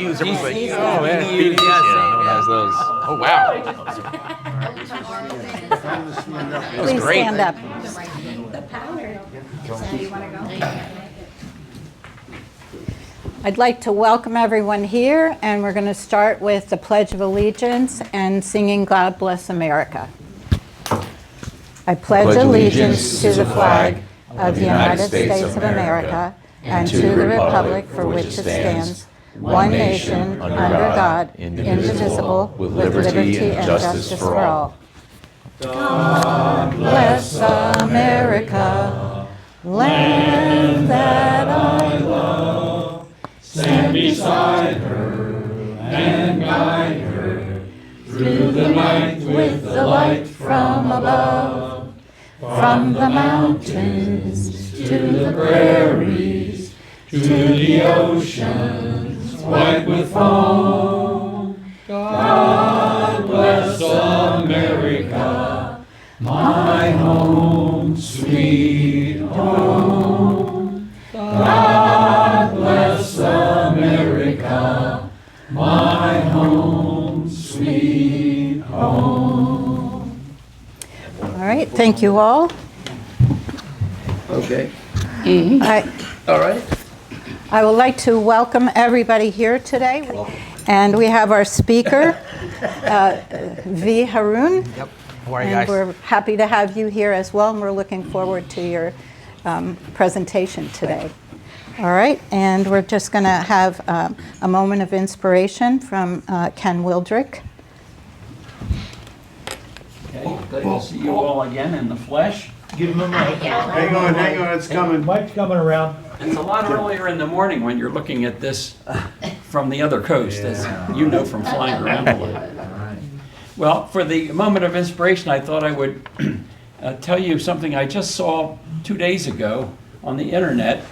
use everybody. Oh, yeah, BDs, yeah, no one has those. Oh, wow. That was Please great. stand up. The powder. So you want to go? I'd like to welcome everyone here, and we're going to start with the Pledge of Allegiance and singing God Bless America. I pledge allegiance to the flag of the United States of America and to the republic for which it stands, one nation, under God, indivisible, with liberty and justice for all. God bless America, land that I love. Stand beside her and guide her through the night with the light from above. From the mountains to the prairies, to the oceans white with foam. God bless America, my home, sweet home. God bless America, my home, sweet home. All right, thank you all. Okay. All right. I would like to welcome everybody here today. And we have our speaker, NJ Haroon. Yep. How are you And guys? we're happy to have you here as well, and we're looking forward to your presentation today. All right, and we're just going to have a moment of inspiration from Ken Wildrick. Okay, good to see you all again in the flesh. Give him a mic. Hang on, it's coming. Mic's coming around. It's a lot earlier in the morning when you're looking at this from the other coast, as you know from flying around a lot. Well, for the moment of inspiration, I thought I would tell you something I just saw 2 days ago on the internet.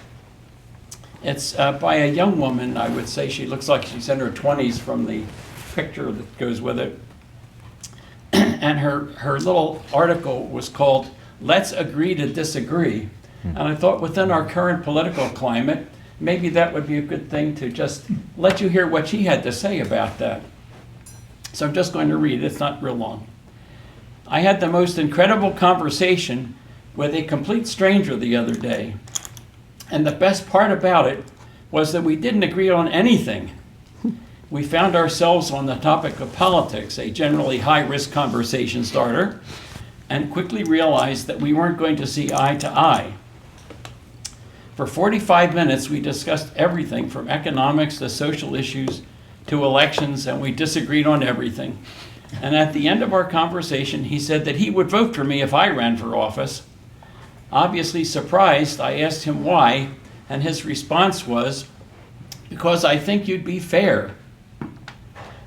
It's by a young woman, I would say. She looks like she's in her 20s from the picture that goes with it. And her little article was called, "Let's Agree to Disagree." And I thought within our current political climate, maybe that would be a good thing to just let you hear what she had to say about that. So I'm just going to read it. It's not real long. "I had the most incredible conversation with a complete stranger the other day. And the best part about it was that we didn't agree on anything. We found ourselves on the topic of politics, a generally high-risk conversation starter, and quickly realized that we weren't going to see eye to eye. For 45 minutes, we discussed everything from economics to social issues to elections, and we disagreed on everything. And at the end of our conversation, he said that he would vote for me if I ran for office. Obviously surprised, I asked him why, and his response was, 'Because I think you'd be fair.'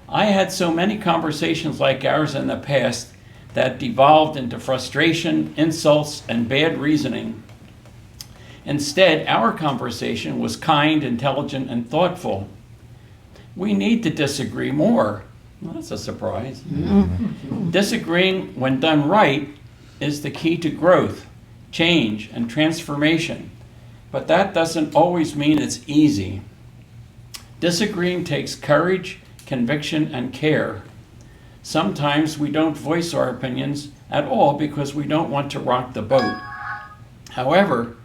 I had so many conversations like ours in the past that devolved into frustration, insults, and bad reasoning. Instead, our conversation was kind, intelligent, and thoughtful. We need to disagree more." Well, that's a surprise. "Disagreeing, when done right, is the key to growth, change, and transformation. But that doesn't always mean it's easy. Disagreeing takes courage, conviction, and care. Sometimes we don't voice our opinions at all because we don't want to rock the boat. However,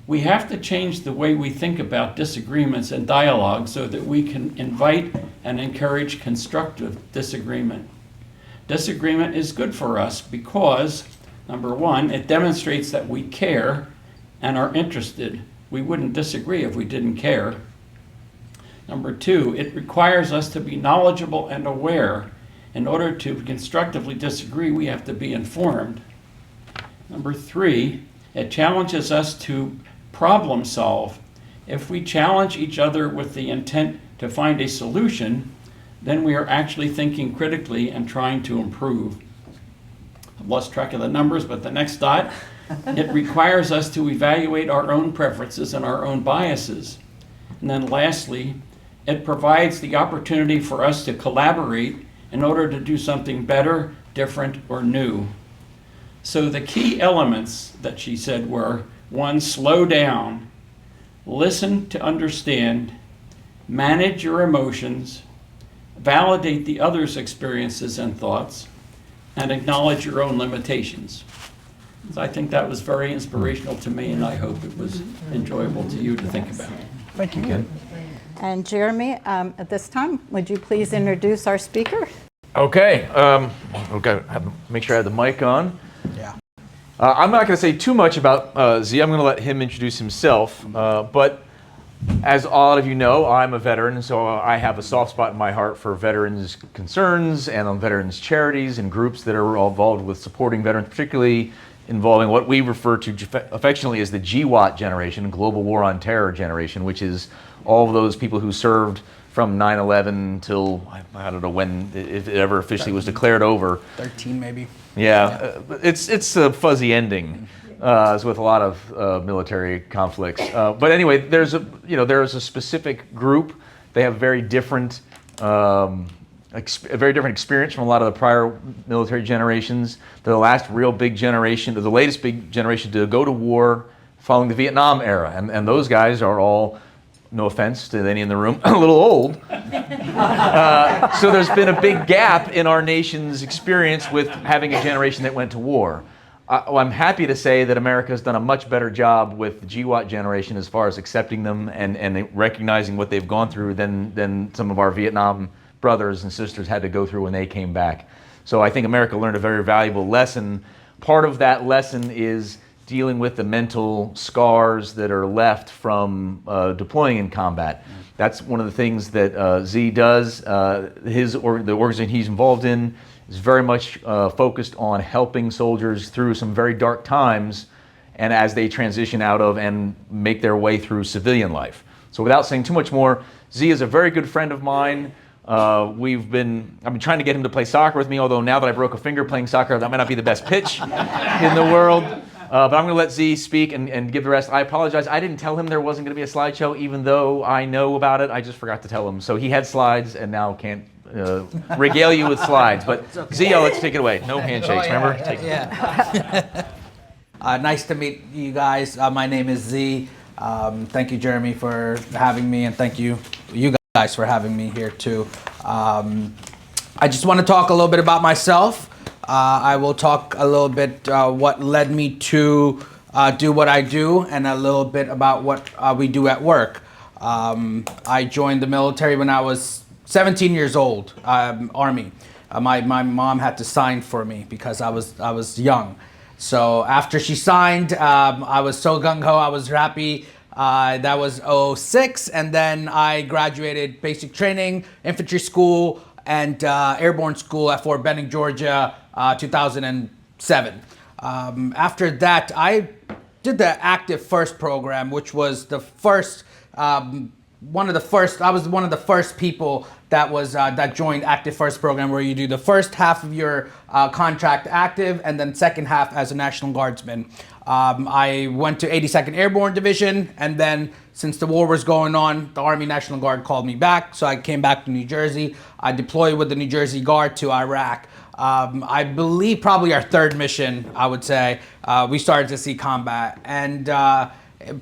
we have to change the way we think about disagreements and dialogue so that we can invite and encourage constructive disagreement. Disagreement is good for us because, number one, it demonstrates that we care and are interested. We wouldn't disagree if we didn't care. Number two, it requires us to be knowledgeable and aware. In order to constructively disagree, we have to be informed. Number three, it challenges us to problem solve. If we challenge each other with the intent to find a solution, then we are actually thinking critically and trying to improve. I've lost track of the numbers, but the next dot, it requires us to evaluate our own preferences and our own biases. And then lastly, it provides the opportunity for us to collaborate in order to do something better, different, or new. So the key elements that she said were, one, slow down, listen to understand, manage your emotions, validate the other's experiences and thoughts, and acknowledge your own limitations. So I think that was very inspirational to me, and I hope it was enjoyable to you to think about. Thank you, Ken. And Jeremy, at this time, would you please introduce our speaker? Okay. Okay. Make sure I have the mic on. Yeah. I'm not going to say too much about Z. I'm going to let him introduce himself. But as a lot of you know, I'm a veteran, so I have a soft spot in my heart for veterans' concerns and on veterans' charities and groups that are involved with supporting veterans, particularly involving what we refer to affectionately as the GWAT generation, Global War on Terror generation, which is all of those people who served from 9/11 till, I don't know when, if it ever officially was declared over. 13 maybe. Yeah, it's a fuzzy ending, as with a lot of military conflicts. But anyway, there's a specific group. They have very different, a very different experience from a lot of the prior military generations. They're the last real big generation, the latest big generation to go to war following the Vietnam era, and those guys are all, no offense to any in the room, a little old. So there's been a big gap in our nation's experience with having a generation that went to war. I'm happy to say that America has done a much better job with the GWAT generation as far as accepting them and recognizing what they've gone through than some of our Vietnam brothers and sisters had to go through when they came back. So I think America learned a very valuable lesson. Part of that lesson is dealing with the mental scars that are left from deploying in combat. That's one of the things that Z does. The organization he's involved in is very much focused on helping soldiers through some very dark times and as they transition out of and make their way through civilian life. So without saying too much more, Z is a very good friend of mine. I've been trying to get him to play soccer with me, although now that I broke a finger playing soccer, that might not be the best pitch in the world. But I'm going to let Z speak and give the rest. I apologize. I didn't tell him there wasn't going to be a slideshow, even though I know about it. I just forgot to tell him. So he had slides and now can't regale you with slides. But Z, let's take it away. No handshakes, remember? Nice to meet you guys. My name is Z. Thank you, Jeremy, for having me, and thank you guys for having me here too. I just want to talk a little bit about myself. I will talk a little bit what led me to do what I do, and a little bit about what we do at work. I joined the military when I was 17 years old, Army. My mom had to sign for me because I was young. So after she signed, I was so gung-ho, I was happy. That was 06, and then I graduated basic training, infantry school, and airborne school at Fort Benning, Georgia, 2007. After that, I did the Active First program, which was the first, I was one of the first people that joined Active First program, where you do the first half of your contract active and then second half as a National Guardsman. I went to 82nd Airborne Division, and then since the war was going on, the Army National Guard called me back, so I came back to New Jersey. I deployed with the New Jersey Guard to Iraq. I believe probably our third mission, I would say, we started to see combat, and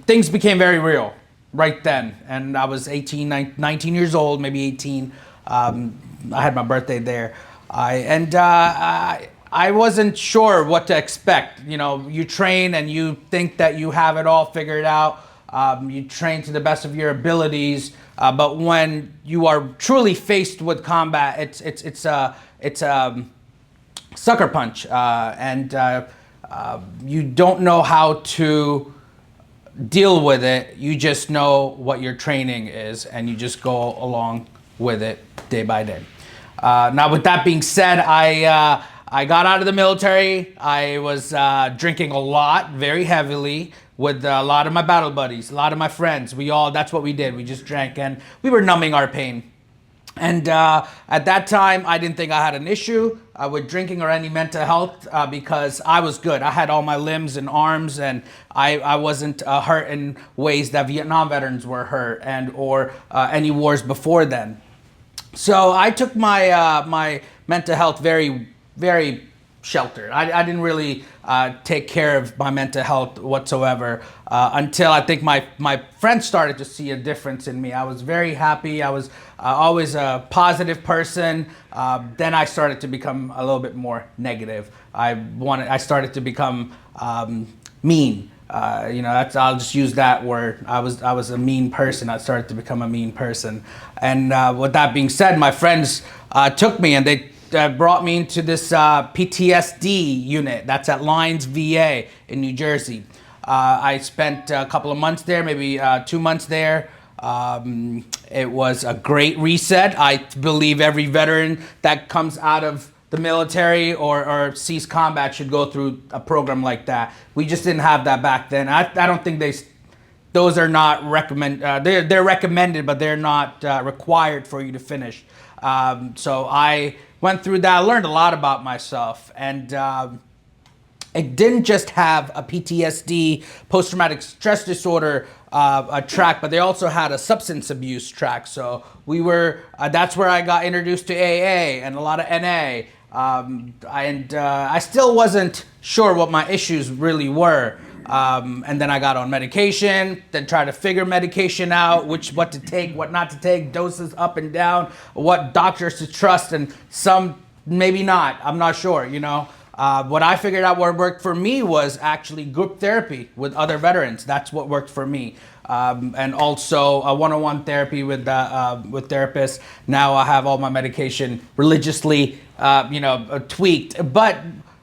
things became very real right then. And I was 19 years old, maybe 18. I had my birthday there. I wasn't sure what to expect. You know, you train and you think that you have it all figured out. You train to the best of your abilities, but when you are truly faced with combat, it's a sucker punch, and you don't know how to deal with it. You just know what your training is, and you just go along with it day by day. Now, with that being said, I got out of the military. I was drinking a lot, very heavily, with a lot of my battle buddies, a lot of my friends. That's what we did. We just drank, and we were numbing our pain. And at that time, I didn't think I had an issue with drinking or any mental health because I was good. I had all my limbs and arms, and I wasn't hurt in ways that Vietnam veterans were hurt, or any wars before then. So I took my mental health very, very sheltered. I didn't really take care of my mental health whatsoever until I think my friends started to see a difference in me. I was very happy. I was always a positive person. Then I started to become a little bit more negative. I started to become mean. I'll just use that word. I was a mean person. I started to become a mean person. And with that being said, my friends took me and they brought me into this PTSD unit. That's at Lyons VA in New Jersey. I spent a couple of months there, maybe 2 months there. It was a great reset. I believe every veteran that comes out of the military or sees combat should go through a program like that. We just didn't have that back then. I don't think those are not they're recommended, but they're not required for you to finish. So I went through that. I learned a lot about myself, and it didn't just have a PTSD, post-traumatic stress disorder a track, but they also had a substance abuse track. So we were that's where I got introduced to AA and a lot of NA. I still wasn't sure what my issues really were. And then I got on medication, then tried to figure medication out, what to take, what not to take, doses up and down, what doctors to trust, and some maybe not. I'm not sure, What I figured out what worked for me was actually group therapy with other veterans. That's what worked for me. And also a one-on-one therapy with therapists. Now I have all my medication religiously, tweaked. But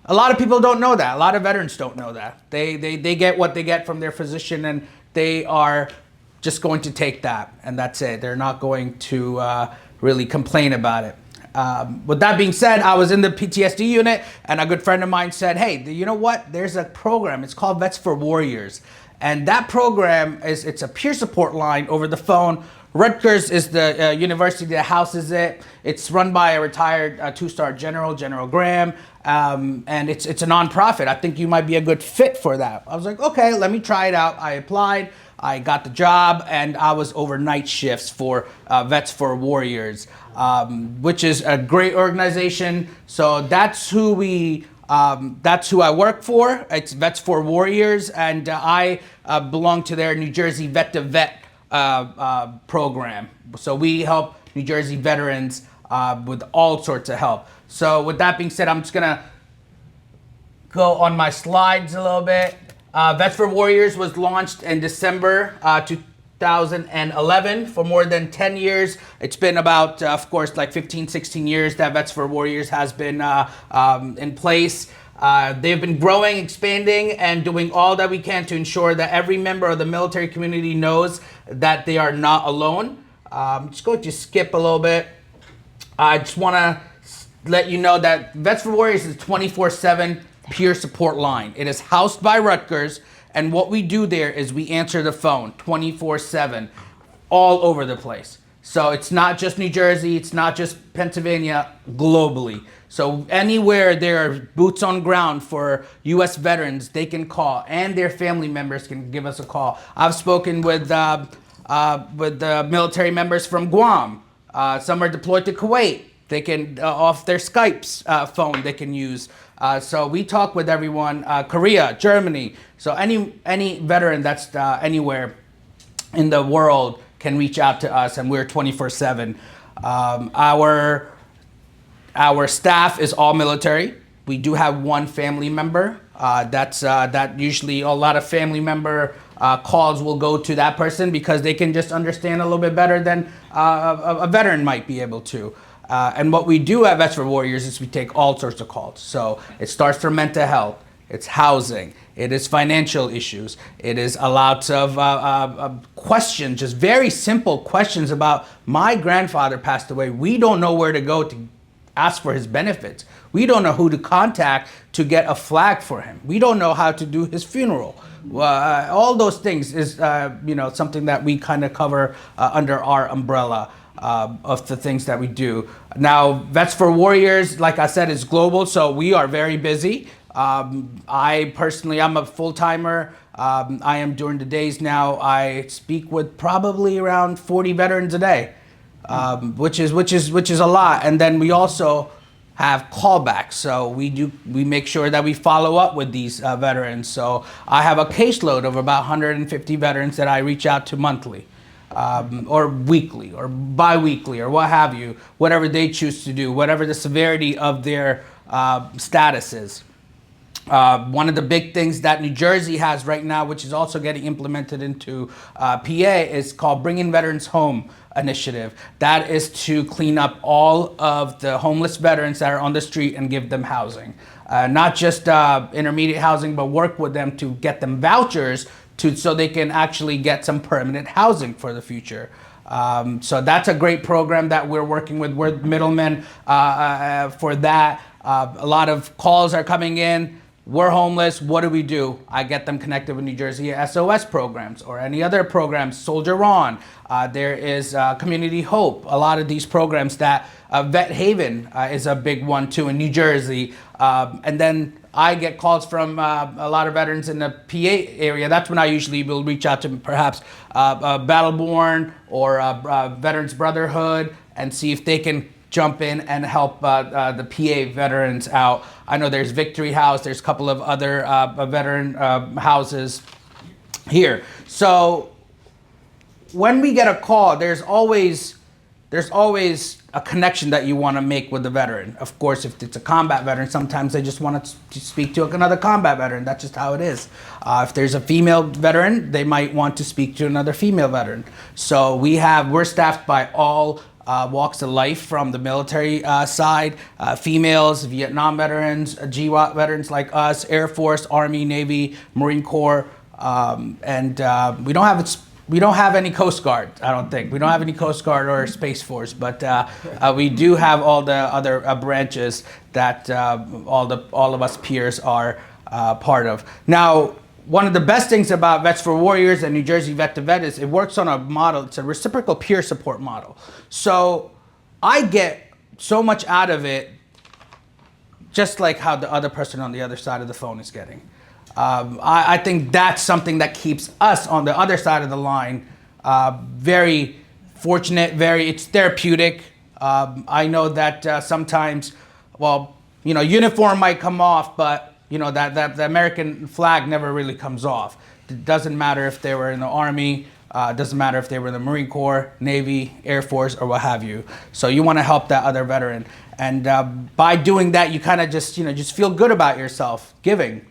a lot of people don't know that. A lot of veterans don't know that. They get what they get from their physician, and they are just going to take that, and that's it. They're not going to really complain about it. With that being said, I was in the PTSD unit, and a good friend of mine said, hey, you know what? There's a program. It's called Vets for Warriors. And that program it's a peer support line over the phone. Rutgers is the university that houses it. It's run by a retired 2-star General Graham, and it's a nonprofit. I think you might be a good fit for that. I was like, okay, let me try it out. I applied, I got the job, and I was over night shifts for Vets for Warriors, which is a great organization. So that's who I work for. It's Vets for Warriors, and I belong to their New Jersey Vet2Vet program. So we help New Jersey veterans with all sorts of help. So with that being said, I'm just gonna go on my slides a little bit. Vets for Warriors was launched in December 2011. For more than 10 years. It's been about, of course, like 15, 16 years that Vets for Warriors has been in place. They've been growing, expanding, and doing all that we can to ensure that every member of the military community knows that they are not alone. I'm just going to skip a little bit. I just want to let you know that Vets for Warriors is a 24/7 peer support line. It is housed by Rutgers, and what we do there is we answer the phone 24/7 all over the place. So it's not just New Jersey, it's not just Pennsylvania, globally. So anywhere there are boots on ground for U.S. veterans, they can call, and their family members can give us a call. I've spoken with military members from Guam. Some are deployed to Kuwait. They can, off their Skype's phone, they can use. So we talk with everyone, Korea, Germany. So any veteran that's anywhere in the world can reach out to us, and we're 24/7. Our staff is all military. We do have one family member. That usually a lot of family member calls will go to that person because they can just understand a little bit better than a veteran might be able to. And what we do at Vets for Warriors is we take all sorts of calls. So it starts from mental health, it's housing, it is financial issues, it is a lot of questions, just very simple questions about my grandfather passed away. We don't know where to go to ask for his benefits. We don't know who to contact to get a flag for him. We don't know how to do his funeral. All those things is something that we kind of cover under our umbrella of the things that we do. Now, Vets for Warriors, like I said, is global, so we are very busy. I personally, I'm a full-timer. I am during the days now. I speak with probably around 40 veterans a day, which is a lot. And then we also have callbacks. So we make sure that we follow up with these veterans. So I have a caseload of about 150 veterans that I reach out to monthly, or weekly, or bi-weekly, or what have you, whatever they choose to do, whatever the severity of their status is. One of the big things that New Jersey has right now, which is also getting implemented into PA, is called Bringing Veterans Home initiative. That is to clean up all of the homeless veterans that are on the street and give them housing. Not just intermediate housing, but work with them to get them vouchers so they can actually get some permanent housing for the future. So that's a great program that we're working with. We're middlemen for that. A lot of calls are coming in. We're homeless. What do? I get them connected with New Jersey SOS programs or any other programs, Soldier On. There is Community Hope. A lot of these programs that Vet Haven is a big one too in New Jersey. And then I get calls from a lot of veterans in the PA area. That's when I usually will reach out to perhaps Battleborn or Veterans Brotherhood and see if they can jump in and help the PA veterans out. I know there's Victory House, there's a couple of other veteran houses here. So when we get a call, there's always a connection that you want to make with the veteran. Of course, if it's a combat veteran, sometimes they just want to speak to another combat veteran. That's just how it is. If there's a female veteran, they might want to speak to another female veteran. So we're staffed by all walks of life, from the military side, females, Vietnam veterans, GWAT veterans like us, Air Force, Army, Navy, Marine Corps, and we don't have any Coast Guard. I don't think we don't have any Coast Guard or Space Force, but we do have all the other branches that all of us peers are part of. Now, one of the best things about Vets for Warriors and New Jersey Vet2Vet is it works on a model. It's a reciprocal peer support model. So I get so much out of it, just like how the other person on the other side of the phone is getting. I think that's something that keeps us on the other side of the line very fortunate, it's therapeutic. I know that sometimes, uniform might come off, but that the American flag never really comes off. It doesn't matter if they were in the Army, doesn't matter if they were in the Marine Corps, Navy, Air Force, or what have you. So you want to help that other veteran. And by doing that, you kind of just feel good about yourself, giving.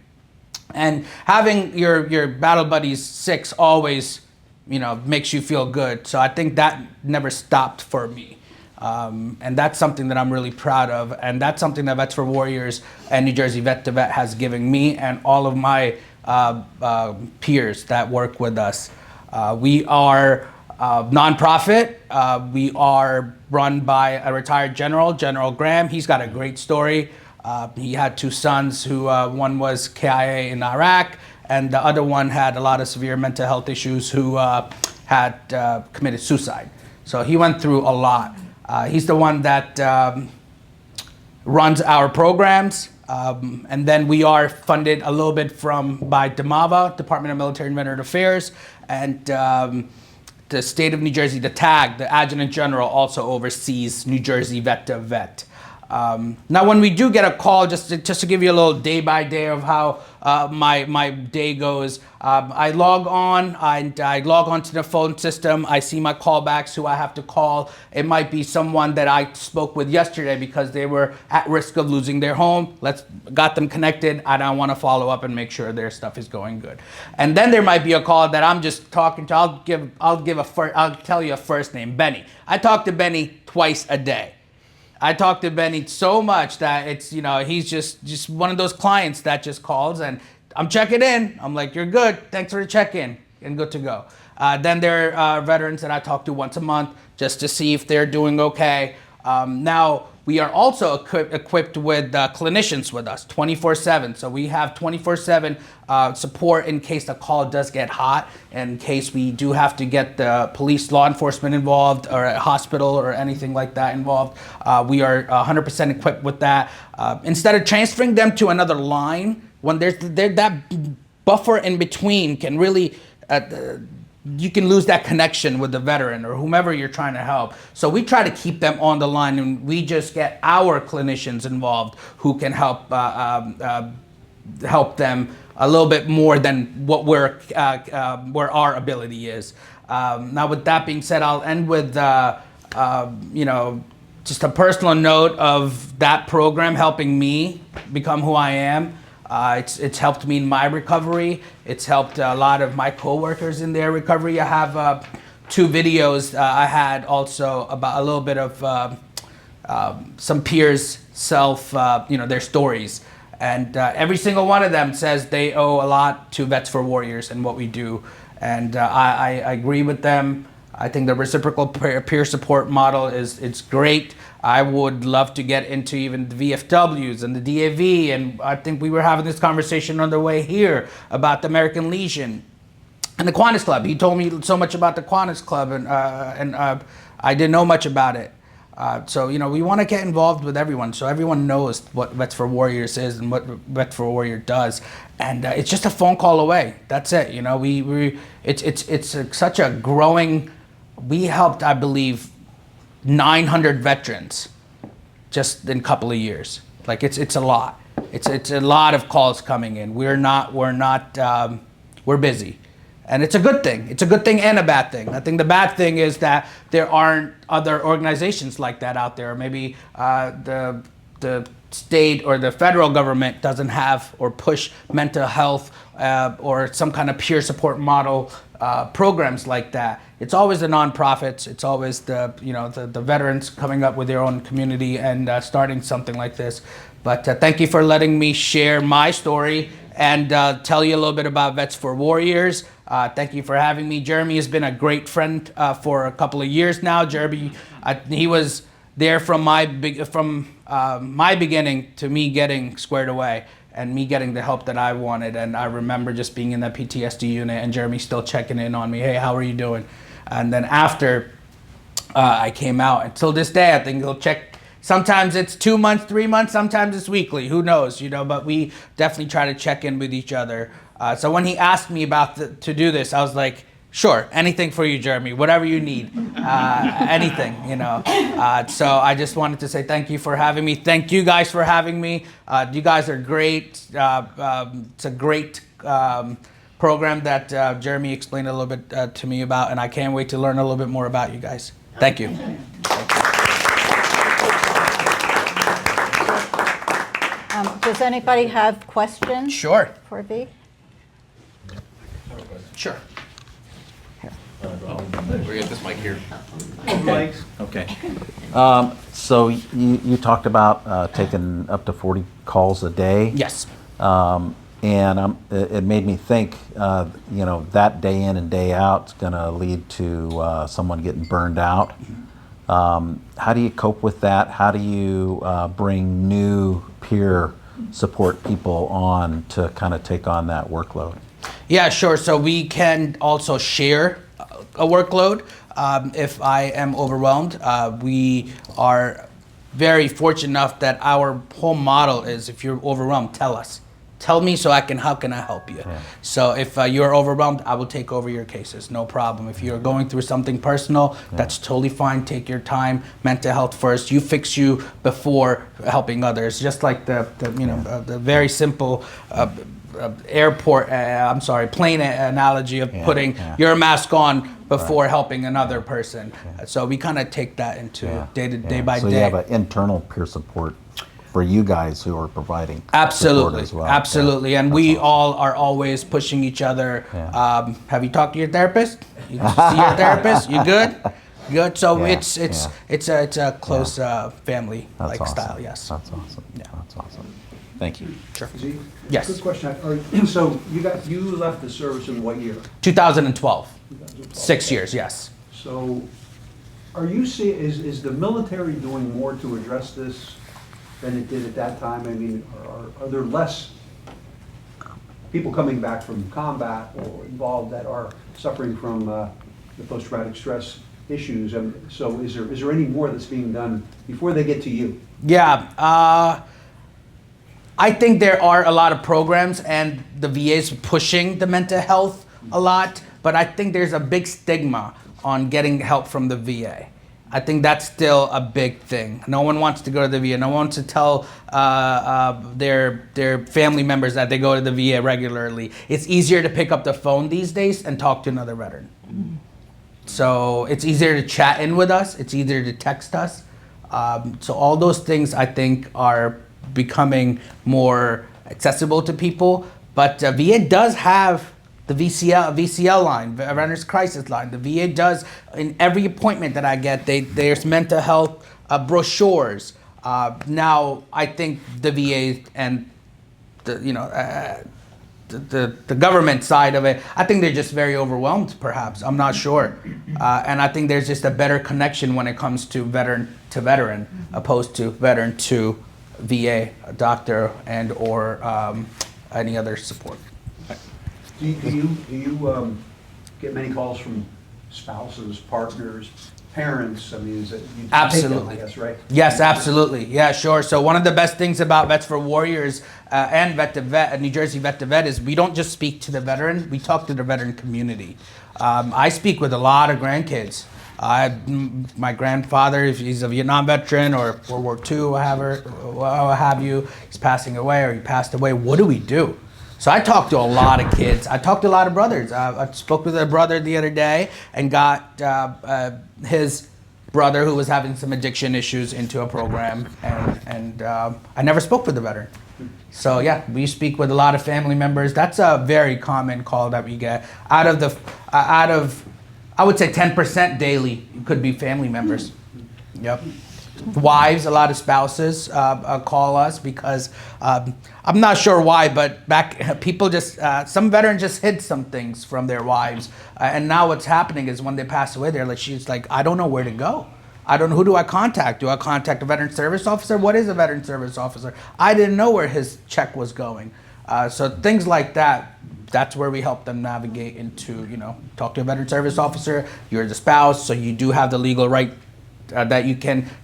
And having your battle buddies 6 always, makes you feel good. So I think that never stopped for me. And that's something that I'm really proud of. And that's something that Vets for Warriors and New Jersey Vet2Vet has given me and all of my peers that work with us. We are nonprofit. We are run by a retired general, General Graham. He's got a great story. He had 2 sons who one was KIA in Iraq, and the other one had a lot of severe mental health issues who had committed suicide. So he went through a lot. He's the one that runs our programs. And then we are funded a little bit by DMAVA, Department of Military and Veteran Affairs, and the state of New Jersey, the TAG, the Adjutant General, also oversees New Jersey Vet2Vet. Now, when we do get a call, just to give you a little day by day of how my day goes, I log on and I log onto the phone system. I see my callbacks, who I have to call. It might be someone that I spoke with yesterday because they were at risk of losing their home. Got them connected. I don't want to follow up and make sure their stuff is going good. And then there might be a call that I'm just talking to. I'll tell you a first name, Benny. I talk to Benny twice a day. I talk to Benny so much that it's, he's just one of those clients that just calls and I'm checking in. I'm like, you're good. Thanks for the check-in, and good to go. Then there are veterans that I talk to once a month just to see if they're doing okay. Now, we are also equipped with clinicians with us 24/7. So we have 24/7 support in case the call does get hot, in case we do have to get the police, law enforcement involved, or a hospital or anything like that involved. We are 100% equipped with that. Instead of transferring them to another line, when there's that buffer in between can really you can lose that connection with the veteran or whomever you're trying to help. So we try to keep them on the line, and we just get our clinicians involved who can help help them a little bit more than what where our ability is. Now, with that being said, I'll end with just a personal note of that program helping me become who I am. It's helped me in my recovery. It's helped a lot of my coworkers in their recovery. I have 2 videos I had also about a little bit of some peers' their stories. And every single one of them says they owe a lot to Vets4Warriors and what we do. And I agree with them. I think the reciprocal peer support model it's great. I would love to get into even the VFWs and the DAV, and I think we were having this conversation on the way here about the American Legion and the Kiwanis Club. He told me so much about the Kiwanis Club, and I didn't know much about it. So we want to get involved with everyone, so everyone knows what Vets4Warriors is and what Vets4Warrior does, and it's just a phone call away. That's it. It's such a growing. We helped, I believe, 900 veterans just in a couple of years. Like it's a lot. It's a lot of calls coming in. We're busy. And it's a good thing. It's a good thing and a bad thing. I think the bad thing is that there aren't other organizations like that out there. Maybe the state or the federal government doesn't have or push mental health or some kind of peer support model programs like that. It's always the nonprofits. It's always the veterans coming up with their own community and starting something like this. But thank you for letting me share my story and tell you a little bit about Vets4Warriors. Thank you for having me. Jeremy has been a great friend for a couple of years now. Jeremy, he was there from my beginning to me getting squared away and me getting the help that I wanted. And I remember just being in that PTSD unit and Jeremy still checking in on me. Hey, how are you doing? And then after I came out, until this day, I think he'll check. Sometimes it's 2 months, 3 months, sometimes it's weekly, who knows, but we definitely try to check in with each other. So when he asked me to do this, I was like, sure, anything for you, Jeremy, whatever you need, anything, So I just wanted to say thank you for having me. Thank you guys for having me. You guys are great. It's a great program that Jeremy explained a little bit to me about, and I can't wait to learn a little bit more about you guys. Thank you. Does anybody have questions? Sure. For V? Sure. We get this mic here. Mike's. Okay. So you talked about taking up to 40 calls a day. Yes. And it made me think, that day in and day out is going to lead to someone getting burned out. How do you cope with that? How do you bring new peer support people on to kind of take on that workload? Yeah, sure. So we can also share a workload if I am overwhelmed. We are very fortunate enough that our whole model is, if you're overwhelmed, tell us. Tell me how can I help you? Yeah. So if you're overwhelmed, I will take over your cases, no problem. If you're going through something personal, that's totally fine. Take your time. Mental health first. You fix you before helping others. Just like the very simple plane analogy of putting your mask on before helping another person. So we kind of take that into day by day. So you have an internal peer support for you guys who are providing absolutely support as well. Absolutely. And we awesome. all are always pushing each other. Have you talked to your therapist? You see your therapist? You good? So it's a close family lifestyle. Awesome. Yes. That's awesome. That's awesome. Thank you. Sure. Z, Yes. Good question. So you left the service in what year? 2012. 6 years. Yes. So are you is the military doing more to address this than it did at that time? I mean, are there less people coming back from combat or involved that are suffering from the post-traumatic stress issues? So is there any more that's being done before they get to you? Yeah. I think there are a lot of programs, and the VA is pushing the mental health a lot. but I think there's a big stigma on getting help from the VA. I think that's still a big thing. No one wants to go to the VA. No one wants to tell their family members that they go to the VA regularly. It's easier to pick up the phone these days and talk to another veteran. So it's easier to chat in with us. It's easier to text us. So all those things I think are becoming more accessible to people. But VA does have the VCL line, Veterans Crisis Line. The VA does, in every appointment that I get, there's mental health brochures. Now, I think the VA and the government side of it, I think they're just very overwhelmed, perhaps. I'm not sure. And I think there's just a better connection when it comes to veteran to veteran, opposed to veteran to VA, doctor, and or any other support. Do you get many calls from spouses, partners, parents? I mean, is it, you take them, Absolutely. I guess, right? Yes, absolutely. Yeah, sure. So one of the best things about Vets for Warriors and Vet2Vet, New Jersey Vet2Vet, is we don't just speak to the veteran, we talk to the veteran community. I speak with a lot of grandkids. My grandfather, if he's a Vietnam veteran or World War II, what have you, he's passing away or he passed away. What do we do? So I talk to a lot of kids. I talk to a lot of brothers. I spoke with a brother the other day and got his brother who was having some addiction issues into a program, and I never spoke with the veteran. So yeah, we speak with a lot of family members. That's a very common call that we get. Out of I would say 10% daily could be family members. Yep. Wives, a lot of spouses call us because I'm not sure why, but people just, some veterans just hid some things from their wives. And now what's happening is when they pass away, she's like, I don't know where to go. I don't know, who do I contact? Do I contact a veteran service officer? What is a veteran service officer? I didn't know where his check was going. So things like that, that's where we help them navigate into, talk to a veteran service officer. You're the spouse, so you do have the legal right that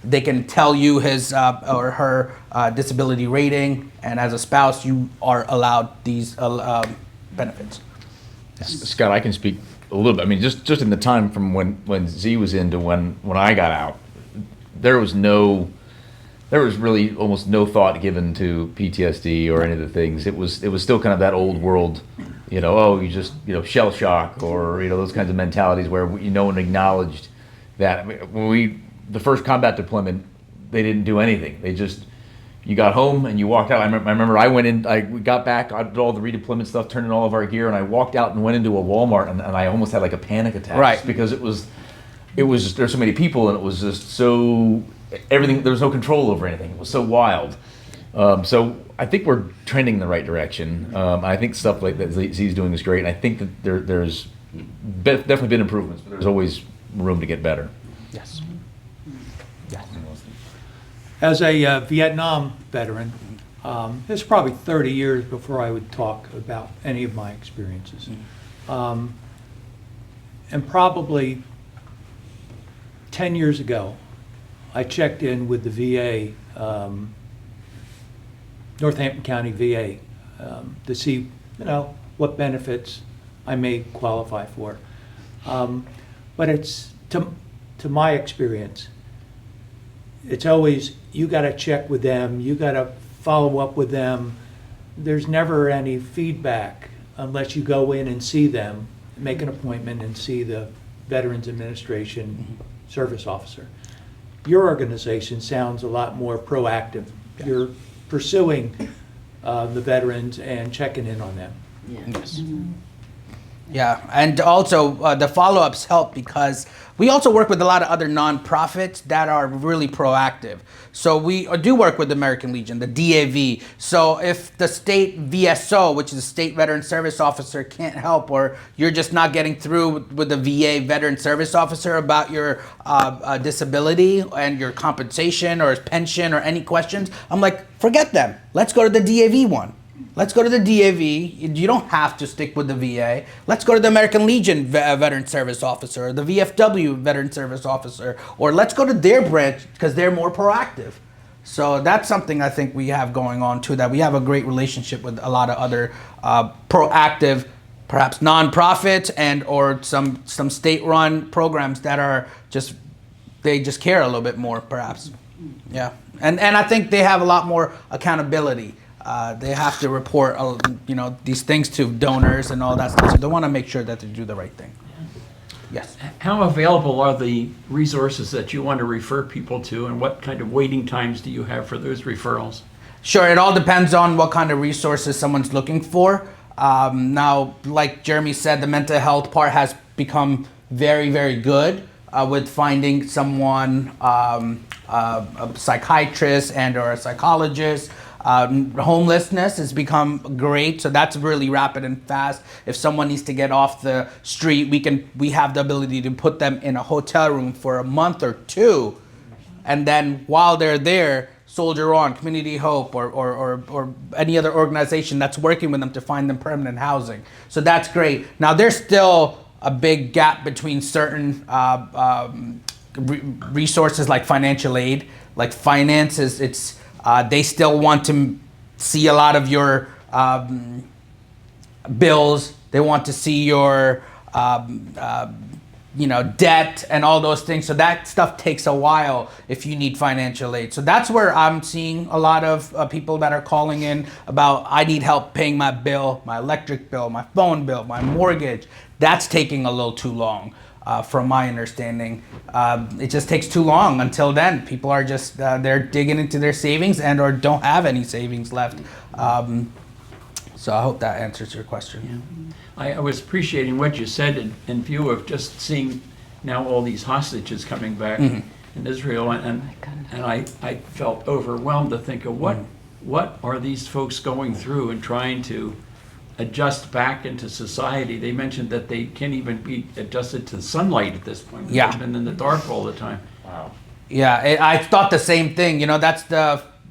they can tell you his or her disability rating, and as a spouse, you are allowed these benefits. Scott, I can speak a little bit. I mean, just in the time from when Z was in to when I got out, there was really almost no thought given to PTSD or any of the things. It was still kind of that old world, you just shell shock or those kinds of mentalities where no one acknowledged that. I mean, when the first combat deployment, they didn't do anything. You got home and you walked out. I remember I went in, we got back, I did all the redeployment stuff, turned in all of our gear, and I walked out and went into a Walmart, and I almost had like a panic attack. Right. Because there's so many people, and it was just so, everything, there was no control over anything. It was so wild. So I think we're trending in the right direction. I think stuff like that Z's doing is great, and I think that there's definitely been improvements, but there's always room to get better. Yes. As a Vietnam veteran, it's probably 30 years before I would talk about any of my experiences. And probably 10 years ago, I checked in with the VA, Northampton County VA, to see, what benefits I may qualify for. But it's, to my experience, it's always, you got to check with them, you got to follow up with them. There's never any feedback unless you go in and see them, make an appointment and see the Veterans Administration service officer. Your organization sounds a lot more proactive. Yes. You're pursuing the veterans and checking in on them. Yes. Yeah, and also the follow-ups help because we also work with a lot of other nonprofits that are really proactive. So we do work with the American Legion, the DAV. So if the state VSO, which is a state veteran service officer, can't help, or you're just not getting through with the VA veteran service officer about your disability and your compensation or pension or any questions, I'm like, forget them. Let's go to the DAV one. Let's go to the DAV. You don't have to stick with the VA. Let's go to the American Legion Veteran Service Officer, or the VFW Veteran Service Officer, or let's go to their branch because they're more proactive. So that's something I think we have going on too, that we have a great relationship with a lot of other proactive perhaps nonprofits and or some state-run programs that are just, they just care a little bit more, perhaps. Yeah, and I think they have a lot more accountability. They have to report, these things to donors and all that stuff. So they want to make sure that they do the right thing. Yes. How available are the resources that you want to refer people to, and what kind of waiting times do you have for those referrals? Sure, it all depends on what kind of resources someone's looking for. Now, like Jeremy said, the mental health part has become very, very good with finding someone, a psychiatrist and or a psychologist. Homelessness has become great, so that's really rapid and fast. If someone needs to get off the street, we have the ability to put them in a hotel room for a month or two, and then while they're there, soldier on, Community Hope or any other organization that's working with them to find them permanent housing. So that's great. Now there's still a big gap between certain resources like financial aid, like finances. They still want to see a lot of your bills. They want to see your debt and all those things. So that stuff takes a while if you need financial aid. So that's where I'm seeing a lot of people that are calling in about, I need help paying my bill, my electric bill, my phone bill, my mortgage. That's taking a little too long. From my understanding, it just takes too long. Until then, people are just they're digging into their savings and or don't have any savings left. So I hope that answers your question. Yeah. I was appreciating what you said in view of just seeing now all these hostages coming back in Israel, and I felt overwhelmed to think of what are these folks going through and trying to adjust back into society. They mentioned that they can't even be adjusted to sunlight at this point. Yeah. They've been in the dark all the time. Wow. Yeah, I thought the same thing. That's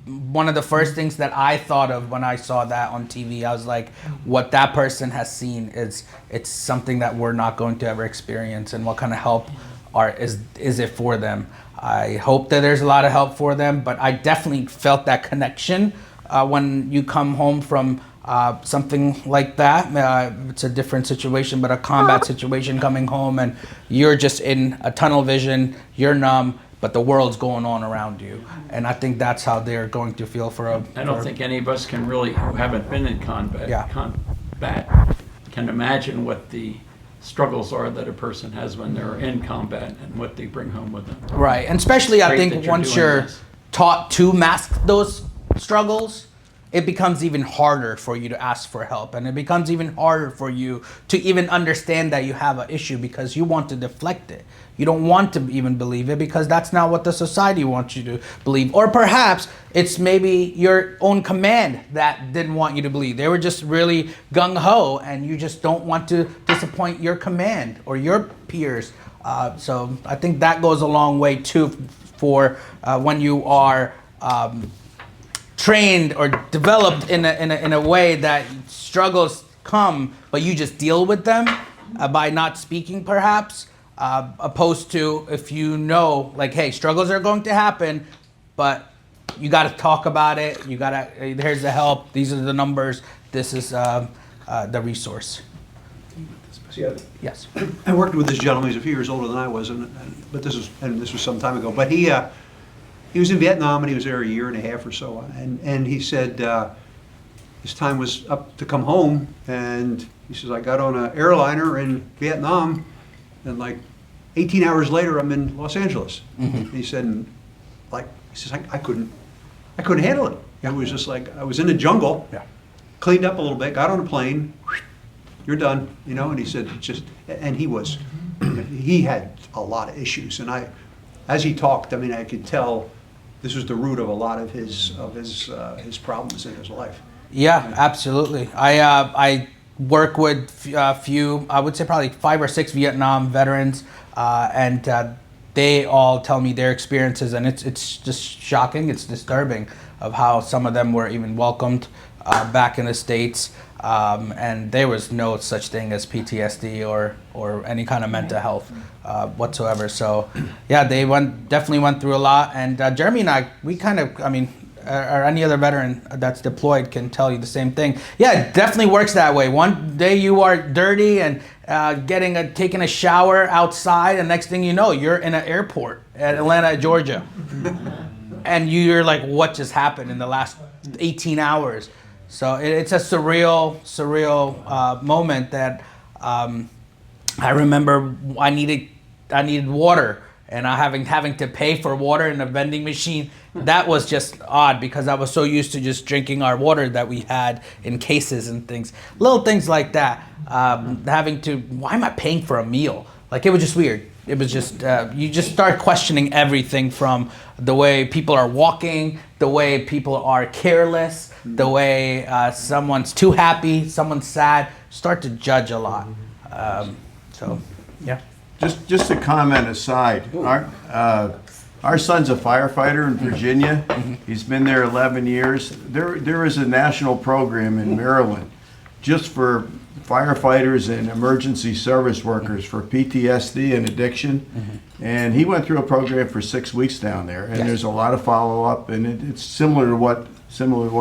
one of the first things that I thought of when I saw that on TV. I was like, what that person has seen it's something that we're not going to ever experience, and what kind of help is it for them? I hope that there's a lot of help for them, but I definitely felt that connection when you come home from something like that. It's a different situation, but a combat situation, coming home and you're just in a tunnel vision, you're numb, but the world's going on around you. And I think that's how they're going to feel I don't think any of us can really, who haven't been in combat, can imagine what the struggles are that a person has when they're in combat and what they bring home with them. Right, and especially I Great that think you're once doing you're this. taught to mask those struggles, it becomes even harder for you to ask for help, and it becomes even harder for you to even understand that you have an issue, because you want to deflect it. You don't want to even believe it because that's not what the society wants you to believe. Or perhaps it's maybe your own command that didn't want you to believe. They were just really gung-ho, and you just don't want to disappoint your command or your peers. So I think that goes a long way too for when you are trained or developed in a way that struggles come, but you just deal with them by not speaking, perhaps, opposed to if you know, like, hey, struggles are going to happen, but you got to talk about it. Here's the help. These are the numbers. This is the resource. Yes. I worked with this gentleman. He's a few years older than I was, but this was some time ago. But he was in Vietnam, and he was there a year and a half or so. And he said his time was up to come home, and he says, I got on an airliner in Vietnam, and like 18 hours later, I'm in Los Angeles. Mm-hmm. He said, I couldn't handle it. Yeah. It was just like I was in the jungle, cleaned up a little bit, got on a plane, you're done, And he said, he had a lot of issues, and as he talked, I could tell this was the root of a lot of his problems in his life. Yeah, absolutely. I work with a few, I would say probably 5 or 6 Vietnam veterans, and they all tell me their experiences, and it's just shocking. It's disturbing of how some of them were even welcomed back in the States, and there was no such thing as PTSD or any kind of mental health whatsoever. So yeah, they definitely went through a lot, and Jeremy and I, we kind of, or any other veteran that's deployed can tell you the same thing. Yeah, it definitely works that way. One day you are dirty and taking a shower outside, and next thing you know, you're in an airport at Atlanta, Georgia, and you're like, what just happened in the last 18 hours? So it's a surreal moment that I remember. I needed water, and having to pay for water in a vending machine. That was just odd because I was so used to just drinking our water that we had in cases and things. Little things like that. Why am I paying for a meal? Like, it was just weird. It was just, you just start questioning everything from the way people are walking, the way people are careless, the way someone's too happy, someone's sad. Start to judge a lot. So, yeah. Just a comment aside, our son's a firefighter in Virginia. He's been there 11 years. There is a national program in Maryland just for firefighters and emergency service workers for PTSD and addiction. And he went through a program for 6 weeks down there, and there's a lot of follow-up, and it's similar to what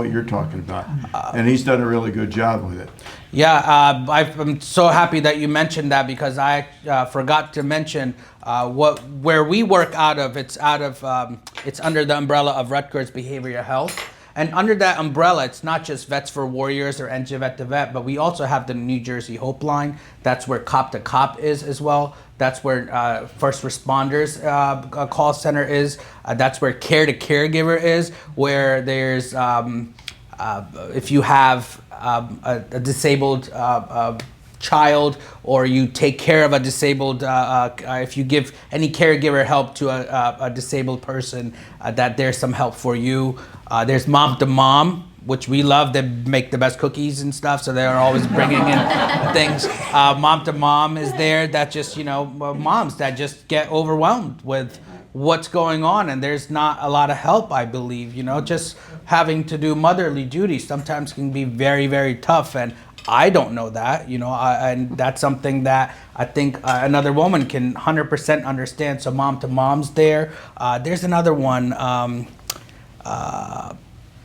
you're talking about. And he's done a really good job with it. Yeah, I'm so happy that you mentioned that because I forgot to mention where we work out of. It's under the umbrella of Rutgers Behavioral Health. And under that umbrella, it's not just Vets for Warriors or NJ Vet2Vet, but we also have the New Jersey Hope Line. That's where Cop to Cop is as well. That's where First Responders call center is. That's where Care to Caregiver is, where there's, if you have a disabled child, or you take care of a disabled, if you give any caregiver help to a disabled person, that there's some help for you. There's Mom to Mom, which we love. They make the best cookies and stuff, so they're always bringing in things. Mom to Mom is there. That just, moms that just get overwhelmed with what's going on, and there's not a lot of help, I believe. Just having to do motherly duties sometimes can be very, very tough, and I don't know that, and that's something that I think another woman can 100% understand. So Mom to Mom's there. There's another one.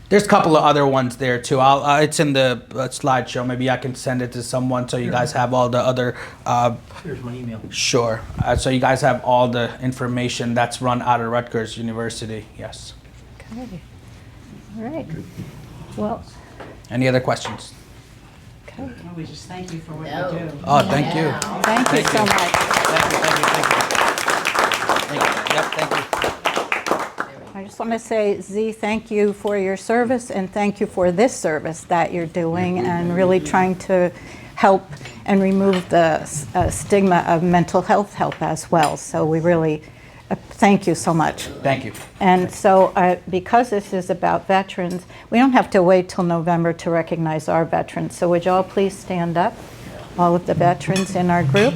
There's a couple of other ones there too. It's in the slideshow. Maybe I can send it to someone so you guys have all the other. Here's my email. Sure. So you guys have all the information that's run out of Rutgers University. Yes. Okay. All right. Well, Any other questions? okay. We just thank you for what No. you do. Oh, thank you. Thank you so much. Thank you. Yep, thank you. I just want to say, Z, thank you for your service, and thank you for this service that you're doing and really trying to help and remove the stigma of mental health help as well. So we really thank you so much. Thank you. And so because this is about veterans, we don't have to wait till November to recognize our veterans. So would you all please stand up, all of the veterans in our group?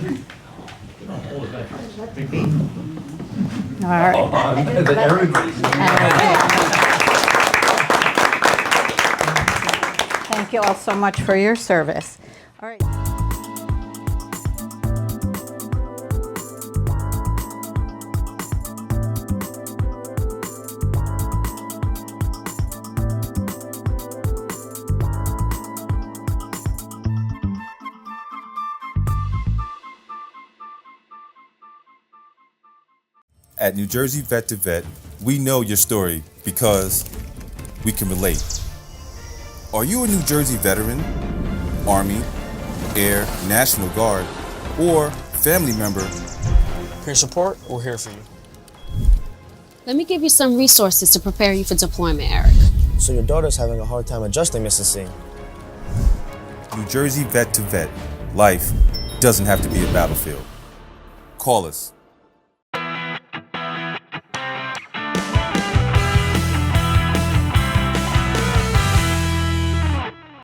All right. Thank you all so much for your service. All right. At New Jersey Vet2Vet, we know your story because we can relate. Are you a New Jersey veteran, Army, Air, National Guard, or family member? Peer support, we're here for you. Let me give you some resources to prepare you for deployment, Eric. So your daughter's having a hard time adjusting, Mrs. C. New Jersey Vet2Vet. Life doesn't have to be a battlefield. Call us